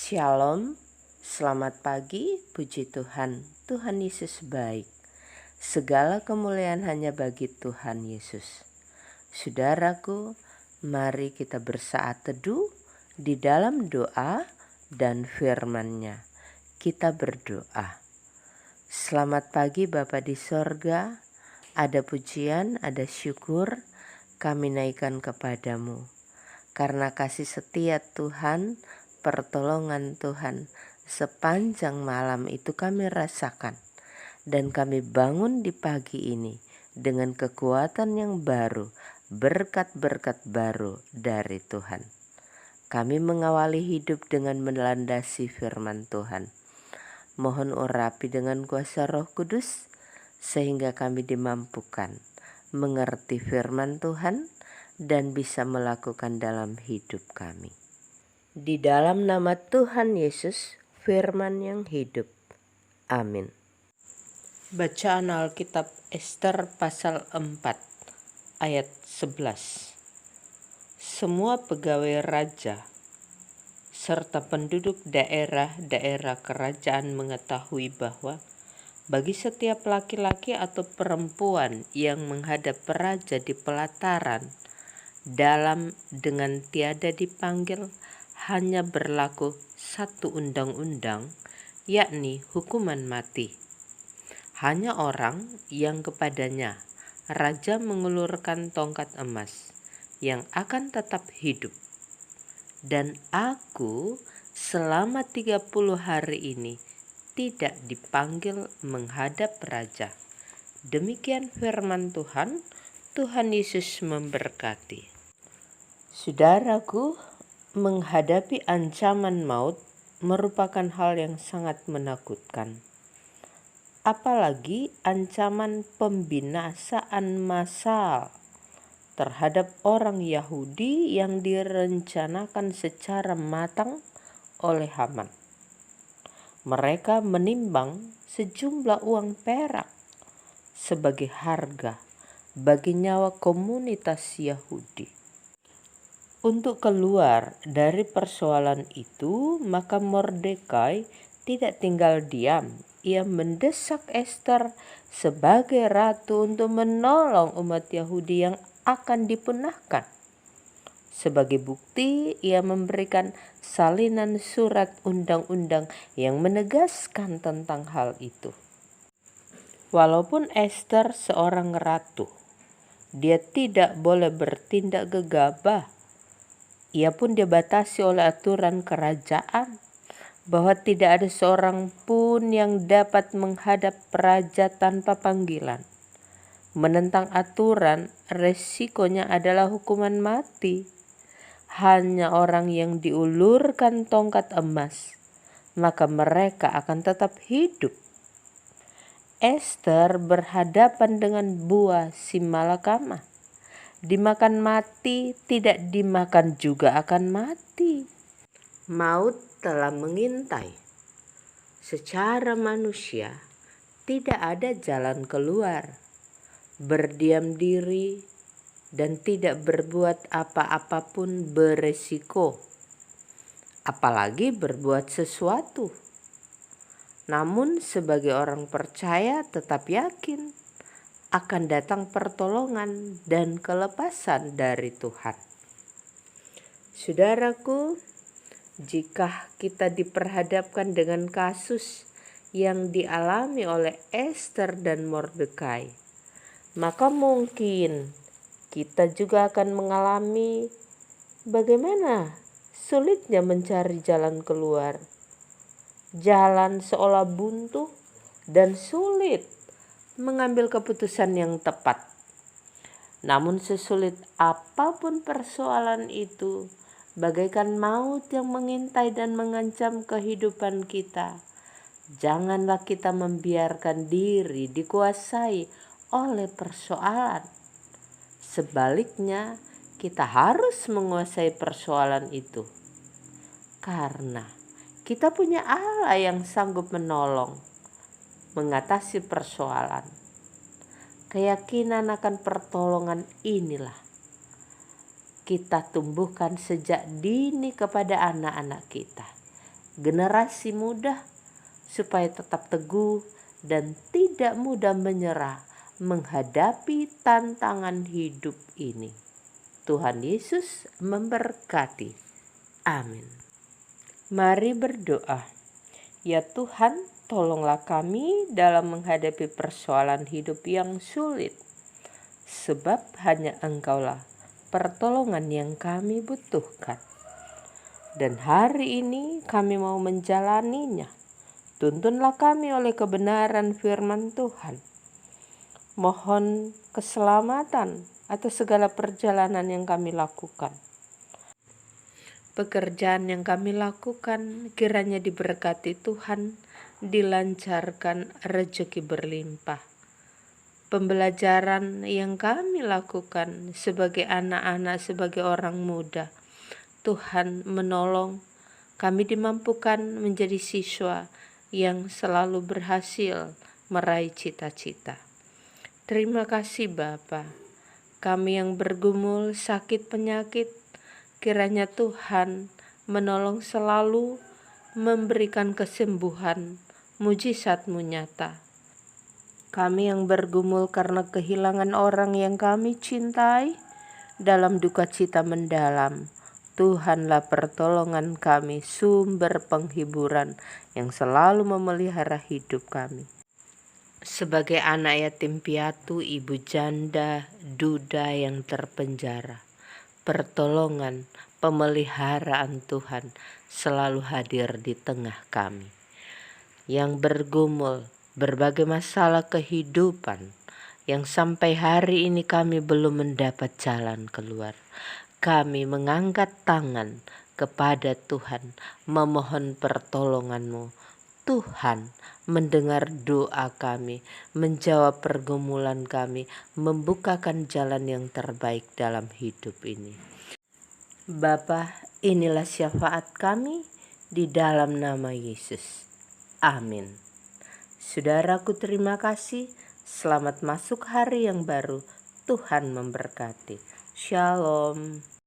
Shalom, selamat pagi, puji Tuhan. Tuhan Yesus baik. Segala kemuliaan hanya bagi Tuhan Yesus. Saudaraku, mari kita bersaat teduh di dalam doa dan firman-Nya. Kita berdoa. Selamat pagi Bapa di sorga, ada pujian, ada syukur, kami naikkan kepadamu. Karena kasih setia Tuhan, pertolongan Tuhan sepanjang malam itu kami rasakan. Dan kami bangun di pagi ini dengan kekuatan yang baru, berkat-berkat baru dari Tuhan. Kami mengawali hidup dengan melandasi firman Tuhan. Mohon urapi dengan kuasa Roh Kudus, sehingga kami dimampukan mengerti firman Tuhan dan bisa melakukan dalam hidup kami. Di dalam nama Tuhan Yesus, firman yang hidup. Amin. Bacaan Alkitab Ester pasal 4 ayat 11. Semua pegawai raja serta penduduk daerah-daerah kerajaan mengetahui bahwa bagi setiap laki-laki atau perempuan yang menghadap raja di pelataran dalam dengan tiada dipanggil, hanya berlaku satu undang-undang, yakni hukuman mati. Hanya orang yang kepadanya raja mengulurkan tongkat emas yang akan tetap hidup. Dan aku selama 30 hari ini tidak dipanggil menghadap raja. Demikian firman Tuhan. Tuhan Yesus memberkati. Saudaraku, menghadapi ancaman maut merupakan hal yang sangat menakutkan. Apalagi ancaman pembinasaan massal terhadap orang Yahudi yang direncanakan secara matang oleh Haman. Mereka menimbang sejumlah uang perak sebagai harga bagi nyawa komunitas Yahudi. Untuk keluar dari persoalan itu, maka Mordekai tidak tinggal diam. Ia mendesak Ester sebagai ratu untuk menolong umat Yahudi yang akan dipunahkan. Sebagai bukti, ia memberikan salinan surat undang-undang yang menegaskan tentang hal itu. Walaupun Ester seorang ratu, dia tidak boleh bertindak gegabah. Ia pun dibatasi oleh aturan kerajaan bahwa tidak ada seorang pun yang dapat menghadap raja tanpa panggilan. Menentang aturan, resikonya adalah hukuman mati. Hanya orang yang diulurkan tongkat emas, maka mereka akan tetap hidup. Ester berhadapan dengan buah si malakama. Dimakan mati, tidak dimakan juga akan mati. Maut telah mengintai. Secara manusia, tidak ada jalan keluar. Berdiam diri dan tidak berbuat apa-apapun beresiko. Apalagi berbuat sesuatu. Namun sebagai orang percaya tetap yakin akan datang pertolongan dan kelepasan dari Tuhan. Saudaraku, jika kita diperhadapkan dengan kasus yang dialami oleh Ester dan Mordekai, maka mungkin kita juga akan mengalami bagaimana sulitnya mencari jalan keluar. Jalan seolah buntu dan sulit mengambil keputusan yang tepat. Namun sesulit apapun persoalan itu, bagaikan maut yang mengintai dan mengancam kehidupan kita, janganlah kita membiarkan diri dikuasai oleh persoalan. Sebaliknya, kita harus menguasai persoalan itu. Karena kita punya Allah yang sanggup menolong, mengatasi persoalan. Keyakinan akan pertolongan inilah kita tumbuhkan sejak dini kepada anak-anak kita. generasi muda supaya tetap teguh dan tidak mudah menyerah menghadapi tantangan hidup ini. Tuhan Yesus memberkati. Amin. Mari berdoa. Ya Tuhan, tolonglah kami dalam menghadapi persoalan hidup yang sulit. Sebab hanya Engkaulah pertolongan yang kami butuhkan. Dan hari ini kami mau menjalaninya. Tuntunlah kami oleh kebenaran firman Tuhan. Mohon keselamatan atas segala perjalanan yang kami lakukan. Pekerjaan yang kami lakukan kiranya diberkati Tuhan, dilancarkan rezeki berlimpah. Pembelajaran yang kami lakukan sebagai anak-anak, sebagai orang muda, Tuhan menolong kami dimampukan menjadi siswa yang selalu berhasil meraih cita-cita. Terima kasih Bapa. Kami yang bergumul sakit penyakit, kiranya Tuhan menolong selalu memberikan kesembuhan, mujizat-Mu nyata. Kami yang bergumul karena kehilangan orang yang kami cintai, dalam duka cita mendalam, Tuhanlah pertolongan kami, sumber penghiburan yang selalu memelihara hidup kami. Sebagai anak yatim piatu, ibu janda, duda yang terpenjara, pertolongan, pemeliharaan Tuhan selalu hadir di tengah kami. Yang bergumul berbagai masalah kehidupan yang sampai hari ini kami belum mendapat jalan keluar. Kami mengangkat tangan kepada Tuhan, memohon pertolongan-Mu. Tuhan mendengar doa kami, menjawab pergumulan kami, membukakan jalan yang terbaik dalam hidup ini. Bapa, inilah syafaat kami di dalam nama Yesus. Amin. Saudaraku, terima kasih. Selamat masuk hari yang baru. Tuhan memberkati. Shalom.